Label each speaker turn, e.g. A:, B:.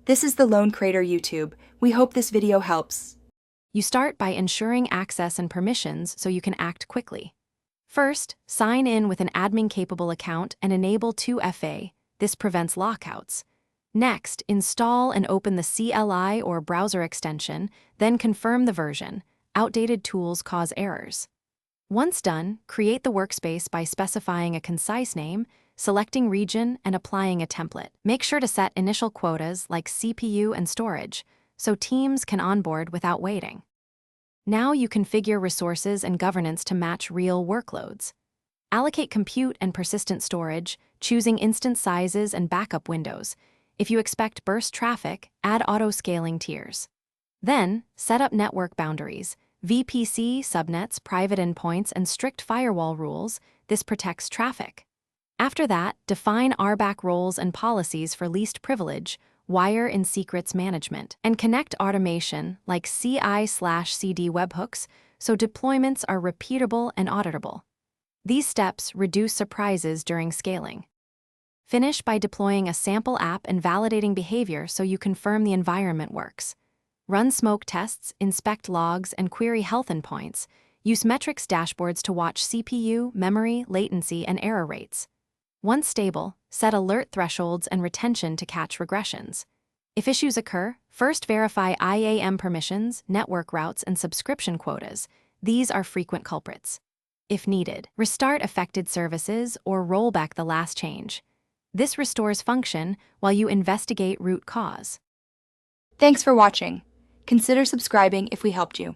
A: This is the Lone Crater YouTube. We hope this video helps.
B: You start by ensuring access and permissions so you can act quickly. First, sign in with an admin-capable account and enable 2FA. This prevents lockouts. Next, install and open the CLI or browser extension, then confirm the version. Outdated tools cause errors. Once done, create the workspace by specifying a concise name, selecting region, and applying a template. Make sure to set initial quotas like CPU and storage, so teams can onboard without waiting. Now you configure resources and governance to match real workloads. Allocate compute and persistent storage, choosing instance sizes and backup windows. If you expect burst traffic, add auto-scaling tiers. Then, set up network boundaries, VPC, subnets, private endpoints, and strict firewall rules. This protects traffic. After that, define RBAC roles and policies for least privilege, wire in secrets management, and connect automation like CI/CD webhooks so deployments are repeatable and auditable. These steps reduce surprises during scaling. Finish by deploying a sample app and validating behavior so you confirm the environment works. Run smoke tests, inspect logs, and query health endpoints. Use metrics dashboards to watch CPU, memory, latency, and error rates. Once stable, set alert thresholds and retention to catch regressions. If issues occur, first verify IAM permissions, network routes, and subscription quotas. These are frequent culprits. If needed, restart affected services or roll back the last change. This restores function while you investigate root cause.
A: Thanks for watching. Consider subscribing if we helped you.